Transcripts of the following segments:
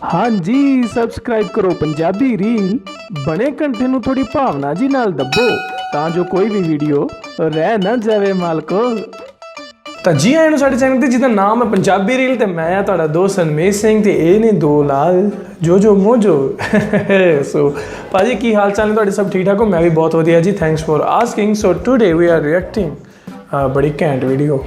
हाँ जी सबसक्राइब करो पंजाबी रील बने कंठे ਨੂੰ ਥੋੜੀ ਭਾਵਨਾ ਜੀ ਨਾਲ ਦੱਬੋ ਤਾਂ ਜੋ ਕੋਈ ਵੀ ਵੀਡੀਓ ਰਹਿ ਨਾ ਜਾਵੇ ਮਾਲਕੋ। ਤਾਂ ਜੀ ਆਇਆਂ ਨੂੰ ਸਾਡੇ ਚੈਨਲ ਤੇ ਜਿਹਦਾ ਨਾਮ ਹੈ ਪੰਜਾਬੀ ਰੀਲ ਤੇ ਮੈਂ ਆ ਤੁਹਾਡਾ ਦੋਸਤ ਅਨਮੇਸ਼ ਸਿੰਘ ਤੇ ਇਹ ਨੇ ਦੋ ਲਾਲ ਜੋ ਮੋਜੋ। ਸੋ ਭਾਜੀ ਕੀ ਹਾਲ ਚਾਲ ਨੇ ਤੁਹਾਡੇ? ਸਭ ਠੀਕ ਠਾਕ ਹੋ? ਮੈਂ ਵੀ ਬਹੁਤ ਵਧੀਆ ਜੀ, thanks for asking. So today we are reacting बड़ी घैंट वीडियो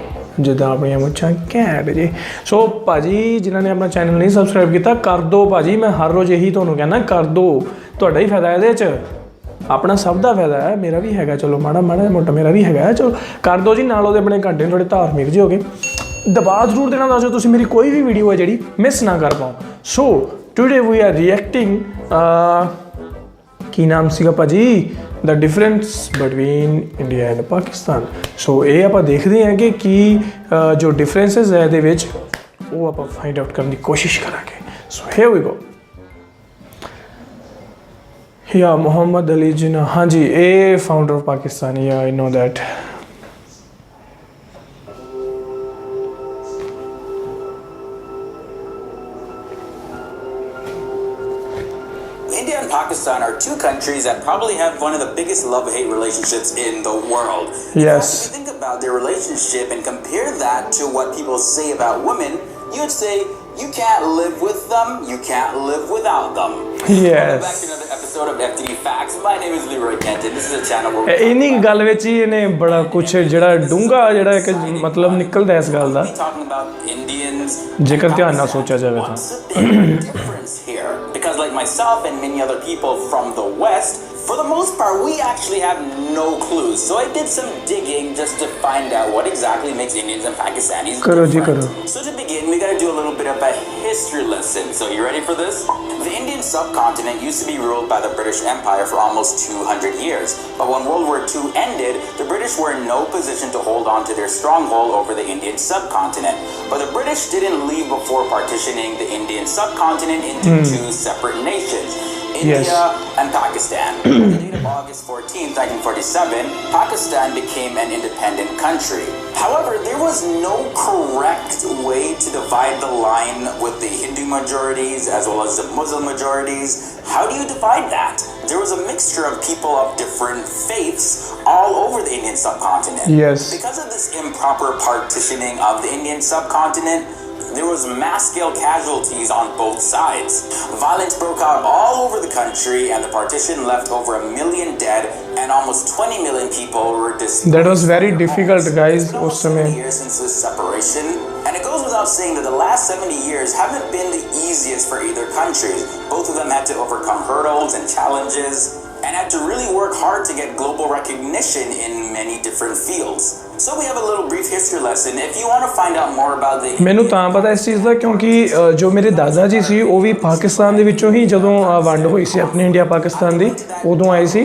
ਜਿੱਦਾਂ ਆਪਣੀਆਂ ਮੁੱਛਾਂ ਘੈਂਟ ਜੀ। ਸੋ ਭਾਜੀ ਜਿਨ੍ਹਾਂ ਨੇ ਆਪਣਾ ਚੈਨਲ ਨਹੀਂ ਸਬਸਕ੍ਰਾਈਬ ਕੀਤਾ ਕਰ ਦਿਓ ਭਾਜੀ, ਮੈਂ ਹਰ ਰੋਜ਼ ਇਹੀ ਤੁਹਾਨੂੰ ਕਹਿੰਦਾ ਕਰ ਦਿਓ, ਤੁਹਾਡਾ ਹੀ ਫਾਇਦਾ ਇਹਦੇ 'ਚ, ਆਪਣਾ ਸਭ ਦਾ ਫਾਇਦਾ ਹੈ, ਮੇਰਾ ਵੀ ਹੈਗਾ, ਚਲੋ ਮਾੜਾ ਮੋਟਾ ਮੇਰਾ ਵੀ ਹੈਗਾ, ਚਲੋ ਕਰ ਦਿਓ ਜੀ। ਨਾਲ ਉਹਦੇ ਆਪਣੇ ਘੰਟੇ ਥੋੜ੍ਹੇ ਧਾਰਮਿਕ ਜਿਹੇ ਹੋ ਗਏ, ਦਬਾ ਜ਼ਰੂਰ ਦੇਣਾ ਦੱਸੋ ਤੁਸੀਂ ਮੇਰੀ ਕੋਈ ਵੀ ਵੀਡੀਓ ਹੈ ਜਿਹੜੀ ਮਿਸ ਨਾ ਕਰ ਪਾਓ। ਸੋ ਟੂਡੇ ਵੀ ਆਰ ਰਿਐਕਟਿੰਗ ਕੀ ਨਾਮ ਸੀਗਾ ਭਾਜੀ, the difference between India and Pakistan. So ये आप देखते हैं कि जो डिफरेंसिस है ये वो आप फाइंड आउट करने की कोशिश करांगे। So here we go. या मोहम्मद अली जिन्ना, हाँ जी ये फाउंडर ऑफ पाकिस्तान, या I know that. India and Pakistan are two countries that probably have one of the biggest love-hate relationships in the world. Yes. If you think about their relationship and compare that to what people say about women, you would say you can't live with them, you can't live without them. Yes. Welcome back to another episode of FTD Facts. My name is Leroy Kenton. This is a channel where we इन्हीं गल विच ही इन्हें बड़ा कुछ ਜਿਹੜਾ ਡੂੰਘਾ ਜਿਹੜਾ ਇੱਕ ਮਤਲਬ ਨਿਕਲਦਾ ਇਸ ਗੱਲ ਦਾ, talking about Indians. ਜੇਕਰ ਧਿਆਨ ਨਾਲ ਸੋਚਿਆ ਜਾਵੇ ਤਾਂ। What's the big difference here? Because like myself and many other people from the West, for the most part, we actually have no clues. So I did some digging just to find out what exactly makes Indians and Pakistanis different. So to begin, we got to do a little bit of a history lesson. So you ready for this? The Indian subcontinent used to be ruled by the British Empire for almost 200 years. But when World War II ended, the British were in no position to hold on to their stronghold over the Indian subcontinent. But the British didn't leave before partitioning the Indian subcontinent into two separate nations. India and Pakistan. On the date of August 14th, 1947, Pakistan became an independent country. However, there was no correct way to divide the line with the Hindu majorities as well as the Muslim majorities. How do you divide that? There was a mixture of people of different faiths all over the Indian subcontinent. Yes. Because of this improper partitioning of the Indian subcontinent, there was mass-scale casualties on both sides. Violence broke out all over the country, and the partition left over 1 million dead, and almost 20 million people were displaced. That was very difficult, guys. It's been 70 years since this separation, and it goes without saying that the last 70 years haven't been the easiest for either countries. Both of them had to overcome hurdles and challenges, and had to really work hard to get global recognition in many different fields. So we have a little brief history lesson. If you want to find out more about the ਮੈਨੂੰ ਤਾਂ ਪਤਾ ਇਸ ਚੀਜ਼ ਦਾ ਕਿਉਂਕਿ ਜੋ ਮੇਰੇ ਦਾਦਾ ਜੀ ਸੀ ਉਹ ਵੀ ਪਾਕਿਸਤਾਨ ਦੇ ਵਿੱਚੋਂ ਹੀ, ਜਦੋਂ ਵੰਡ ਹੋਈ ਸੀ ਆਪਣੀ ਇੰਡੀਆ ਪਾਕਿਸਤਾਨ ਦੀ, ਉਦੋਂ ਆਏ ਸੀ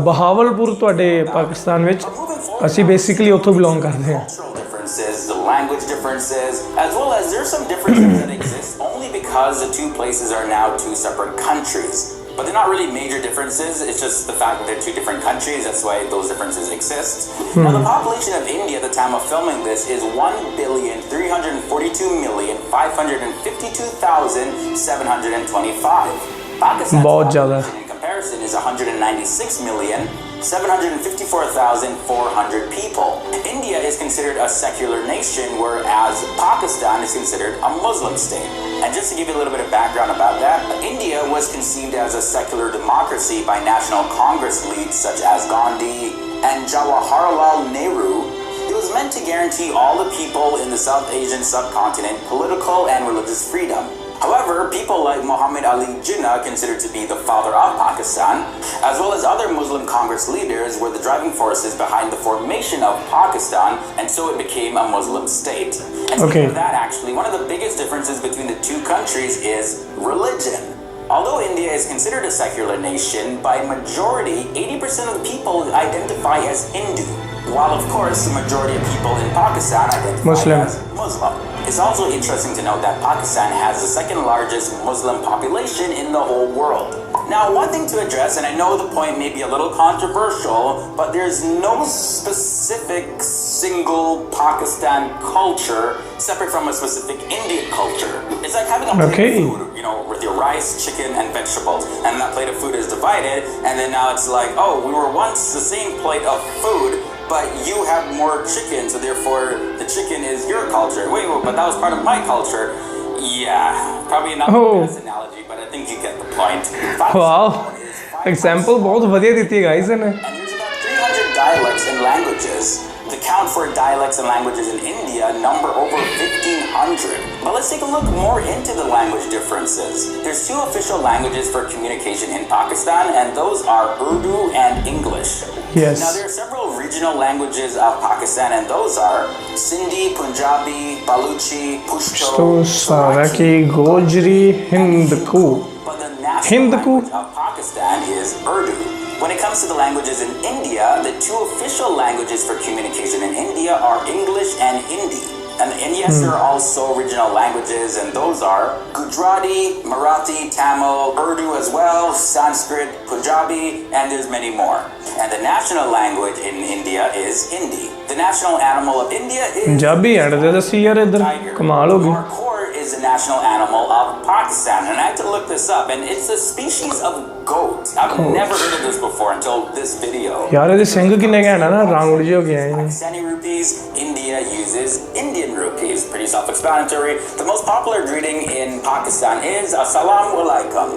ਬਹਾਵਲਪੁਰ ਤੁਹਾਡੇ ਪਾਕਿਸਤਾਨ ਵਿੱਚ। ਅਸੀਂ ਬੇਸਿਕਲੀ ਉੱਥੋਂ ਬਿਲੋਂਗ ਕਰਦੇ ਹਾਂ। the language differences, as well as there's some differences that exist only because the two places are now two separate countries. But they're not really major differences, it's just the fact that they're two different countries, that's why those differences exist. Now the population of India at the time of filming this is 1,342,552,725. Pakistan's population in comparison is 196,754,400 people. India is considered a secular nation, whereas Pakistan is considered a Muslim state. And just to give you a little bit of background about that, India was conceived as a secular democracy by National Congress leads such as Gandhi and Jawaharlal Nehru. It was meant to guarantee all the people in the South Asian subcontinent political and religious freedom. However, people like Muhammad Ali Jinnah, considered to be the father of Pakistan, as well as other Muslim Congress leaders, were the driving forces behind the formation of Pakistan, and so it became a Muslim state. And speaking of that, actually, one of the biggest differences between the two countries is religion. Although India is considered a secular nation, by majority, 80% of the people identify as Hindu, while of course the majority of people in Pakistan identify as Muslim. It's also interesting to note that Pakistan has the second largest Muslim population in the whole world. Now, one thing to address, and I know the point may be a little controversial, but there's no specific single Pakistan culture separate from a specific Indian culture. It's like having a plate of food, you know, with your rice, chicken, and vegetables, and that plate of food is divided, and then now it's like, oh, we were once the same plate of food, but you have more chicken, so therefore the chicken is your culture. Wait, but that was part of my culture. Yeah, probably not the best analogy, but I think you get the point. Wow, example बहुत बढ़िया देती है guys ने. And there's about 300 dialects and languages. The count for dialects and languages in India number over 1,500. But let's take a look more into the language differences. There's two official languages for communication in Pakistan, and those are Urdu and English. Yes. Now, there are several regional languages of Pakistan, and those are Sindhi, Punjabi, Baluchi, Pashto, Saraki, Gojri, Hindko. But the national language of Pakistan is Urdu. When it comes to the languages in India, the two official languages for communication in India are English and Hindi. And yes, there are also regional languages, and those are Gujarati, Marathi, Tamil, Urdu as well, Sanskrit, Punjabi, and there's many more. And the national language in India is Hindi. The national animal of India is Punjabi and the tiger. Markhor is the national animal of Pakistan, and I had to look this up, and it's a species of goat. I've never heard of this before until this video. यार ये सिंग किन्ने कहना ना रंग उड़ जो गया है. Pakistani rupees, India uses Indian rupees. Pretty self-explanatory. The most popular greeting in Pakistan is Assalamu alaikum.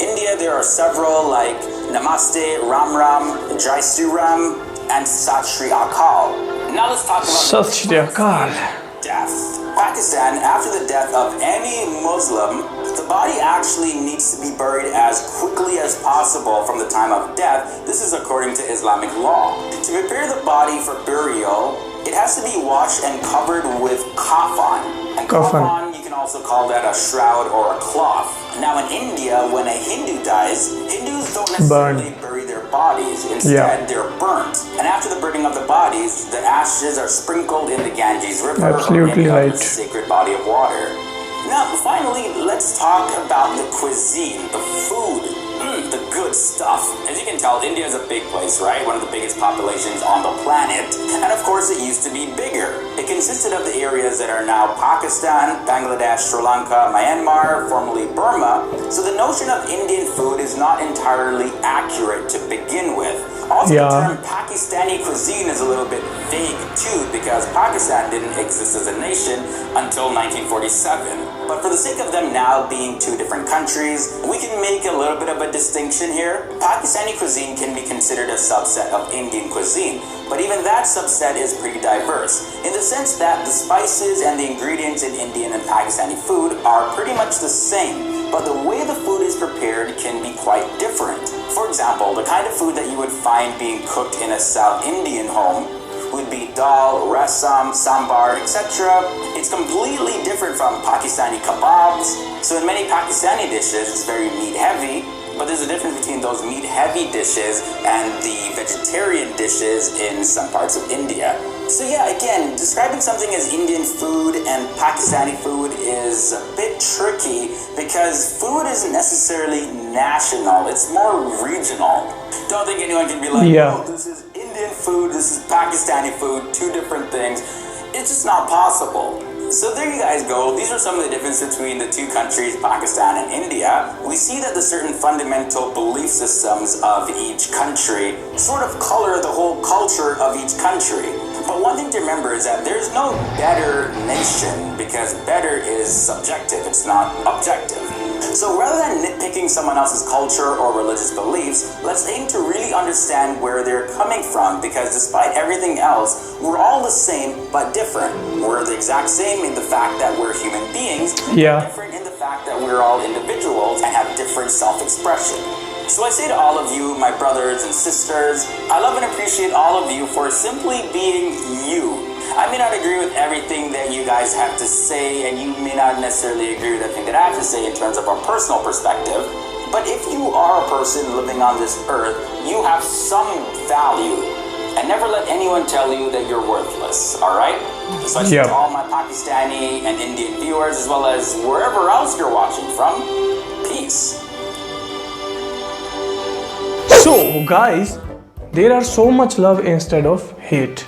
India, there are several like Namaste, Ram Ram, Jai Shri Ram, and Sat Shri Akal. Now let's talk about Sat Shri Akal. Death. Pakistan, after the death of any Muslim, the body actually needs to be buried as quickly as possible from the time of death. This is according to Islamic law. To prepare the body for burial, it has to be washed and covered with kafan. And kafan, you can also call that a shroud or a cloth. Now in India, when a Hindu dies, Hindus don't necessarily bury their bodies. Instead, they're burnt. And after the burning of the bodies, the ashes are sprinkled in the Ganges River or any other sacred body of water. Now, finally, let's talk about the cuisine, the food, the good stuff. As you can tell, India is a big place, right? One of the biggest populations on the planet. And of course, it used to be bigger. It consisted of the areas that are now Pakistan, Bangladesh, Sri Lanka, Myanmar, formerly Burma. So the notion of Indian food is not entirely accurate to begin with. Also, the term Pakistani cuisine is a little bit vague too, because Pakistan didn't exist as a nation until 1947. But for the sake of them now being two different countries, we can make a little bit of a distinction here. Pakistani cuisine can be considered a subset of Indian cuisine, but even that subset is pretty diverse, in the sense that the spices and the ingredients in Indian and Pakistani food are pretty much the same, but the way the food is prepared can be quite different. For example, the kind of food that you would find being cooked in a South Indian home would be dal, rasam, sambar, etc. It's completely different from Pakistani kebabs. So in many Pakistani dishes, it's very meat heavy, but there's a difference between those meat heavy dishes and the vegetarian dishes in some parts of India. So yeah, again, describing something as Indian food and Pakistani food is a bit tricky because food isn't necessarily national, it's more regional. Don't think anyone can be like, oh, this is Indian food, this is Pakistani food, two different things. It's just not possible. So there you guys go. These are some of the differences between the two countries, Pakistan and India. We see that the certain fundamental belief systems of each country sort of color the whole culture of each country. But one thing to remember is that there's no better nation, because better is subjective, it's not objective. So rather than nitpicking someone else's culture or religious beliefs, let's aim to really understand where they're coming from, because despite everything else, we're all the same but different. We're the exact same in the fact that we're human beings, but different in the fact that we're all individuals and have different self-expression. So I say to all of you, my brothers and sisters, I love and appreciate all of you for simply being you. I may not agree with everything that you guys have to say, and you may not necessarily agree with everything that I have to say in terms of our personal perspective, but if you are a person living on this earth, you have some value. And never let anyone tell you that you're worthless, all right? Especially Yep. to all my Pakistani and Indian viewers, as well as wherever else you're watching from. Peace. So guys, there are so much love instead of hate.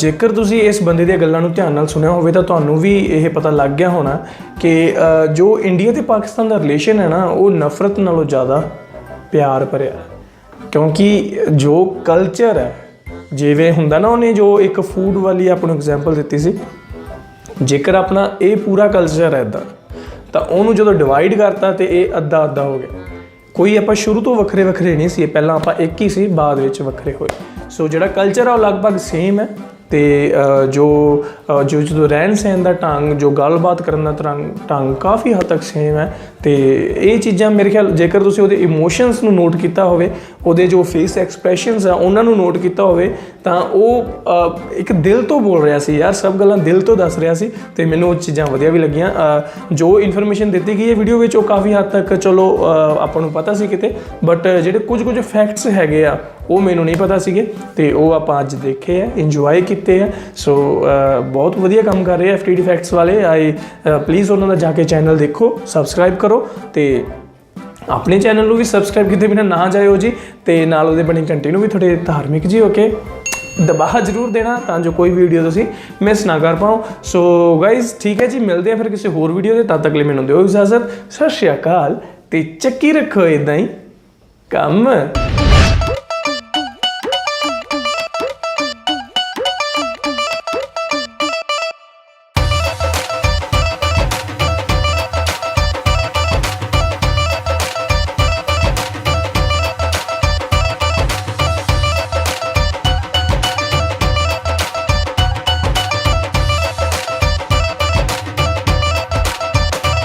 ਜੇਕਰ ਤੁਸੀਂ ਇਸ ਬੰਦੇ ਦੀਆਂ ਗੱਲਾਂ ਨੂੰ ਧਿਆਨ ਨਾਲ ਸੁਣਿਆ ਹੋਵੇ ਤਾਂ ਤੁਹਾਨੂੰ ਵੀ ਇਹ ਪਤਾ ਲੱਗ ਗਿਆ ਹੋਣਾ ਕਿ ਜੋ ਇੰਡੀਆ ਤੇ ਪਾਕਿਸਤਾਨ ਦਾ ਰਿਲੇਸ਼ਨ ਹੈ ਨਾ ਉਹ ਨਫ਼ਰਤ ਨਾਲੋਂ ਜ਼ਿਆਦਾ ਪਿਆਰ ਭਰਿਆ ਹੈ। ਕਿਉਂਕਿ ਜੋ ਕਲਚਰ ਹੈ ਜਿਵੇਂ ਹੁੰਦਾ ਨਾ, ਉਹਨੇ ਜੋ ਇੱਕ ਫੂਡ ਵਾਲੀ ਆਪਾਂ ਨੂੰ ਐਗਜ਼ਾਮਪਲ ਦਿੱਤੀ ਸੀ, ਜੇਕਰ ਆਪਣਾ ਇਹ ਪੂਰਾ ਕਲਚਰ ਹੈ ਇੱਦਾਂ ਤਾਂ ਉਹਨੂੰ ਜਦੋਂ ਡਿਵਾਈਡ ਕਰਤਾ ਤੇ ਇਹ ਅੱਧਾ ਅੱਧਾ ਹੋ ਗਿਆ। ਕੋਈ ਆਪਾਂ ਸ਼ੁਰੂ ਤੋਂ ਵੱਖਰੇ ਵੱਖਰੇ ਨਹੀਂ ਸੀ, ਪਹਿਲਾਂ ਆਪਾਂ ਇੱਕ ਹੀ ਸੀ, ਬਾਅਦ ਵਿੱਚ ਵੱਖਰੇ ਹੋਏ। ਸੋ ਜਿਹੜਾ ਕਲਚਰ ਆ ਉਹ ਲਗਭਗ ਸੇਮ ਹੈ ਤੇ ਜੋ ਜਦੋਂ ਰਹਿਣ ਸਹਿਣ ਦਾ ਢੰਗ, ਜੋ ਗੱਲਬਾਤ ਕਰਨ ਦਾ ਢੰਗ ਕਾਫੀ ਹੱਦ ਤੱਕ ਸੇਮ ਹੈ। ਤੇ ਇਹ ਚੀਜ਼ਾਂ ਮੇਰੇ ਖਿਆਲ ਜੇਕਰ ਤੁਸੀਂ ਉਹਦੇ ਇਮੋਸ਼ਨਸ ਨੂੰ ਨੋਟ ਕੀਤਾ ਹੋਵੇ, ਉਹਦੇ ਜੋ ਫੇਸ ਐਕਸਪ੍ਰੈਸ਼ਨਸ ਆ ਉਹਨਾਂ ਨੂੰ ਨੋਟ ਕੀਤਾ ਹੋਵੇ ਤਾਂ ਉਹ ਇੱਕ ਦਿਲ ਤੋਂ ਬੋਲ ਰਿਹਾ ਸੀ ਯਾਰ, ਸਭ ਗੱਲਾਂ ਦਿਲ ਤੋਂ ਦੱਸ ਰਿਹਾ ਸੀ ਤੇ ਮੈਨੂੰ ਉਹ ਚੀਜ਼ਾਂ ਵਧੀਆ ਵੀ ਲੱਗੀਆਂ। ਜੋ ਇਨਫੋਰਮੇਸ਼ਨ ਦਿੱਤੀ ਗਈ ਹੈ ਵੀਡੀਓ ਵਿੱਚ ਉਹ ਕਾਫੀ ਹੱਦ ਤੱਕ ਚਲੋ ਆਪਾਂ ਨੂੰ ਪਤਾ ਸੀ ਕਿਤੇ, ਬਟ ਜਿਹੜੇ ਕੁਝ ਫੈਕਟਸ ਹੈਗੇ ਆ ਉਹ ਮੈਨੂੰ ਨਹੀਂ ਪਤਾ ਸੀਗੇ ਤੇ ਉਹ ਆਪਾਂ ਅੱਜ ਦੇਖੇ ਆ, ਇੰਜੋਏ ਕੀਤੇ ਆ। ਸੋ ਬਹੁਤ ਵਧੀਆ ਕੰਮ ਕਰ ਰਹੇ ਆ FTD ਫੈਕਟਸ ਵਾਲੇ। ਪਲੀਜ਼ ਉਹਨਾਂ ਦਾ ਜਾ ਕੇ ਚੈਨਲ ਦੇਖੋ, ਸਬਸਕ੍ਰਾਈਬ ਕਰੋ ਤੇ ਆਪਣੇ ਚੈਨਲ ਨੂੰ ਵੀ ਸਬਸਕ੍ਰਾਈਬ ਕੀਤੇ ਬਿਨਾਂ ਨਾ ਜਾਇਓ ਜੀ, ਤੇ ਨਾਲ ਉਹਦੇ ਬਣੇ ਘੰਟੀ ਨੂੰ ਵੀ ਥੋੜੇ ਧਾਰਮਿਕ ਜੀ ਹੋ ਕੇ ਦਬਾ ਜ਼ਰੂਰ ਦੇਣਾ ਤਾਂ ਜੋ ਕੋਈ ਵੀਡੀਓ ਤੁਸੀਂ ਮਿਸ ਨਾ ਕਰ ਪਾਓ। ਸੋ ਗਾਇਜ਼ ਠੀਕ ਹੈ ਜੀ, ਮਿਲਦੇ ਆ ਫਿਰ ਕਿਸੇ ਹੋਰ ਵੀਡੀਓ ਦੇ। ਤਦ ਤੱਕ ਲਈ ਮੈਨੂੰ ਦਿਓ ਇਜਾਜ਼ਤ। ਸਤਿ ਸ਼੍ਰੀ ਅਕਾਲ ਤੇ ਚੱਕੀ ਰੱਖੋ ਇਦਾਂ ਹੀ ਕੰਮ।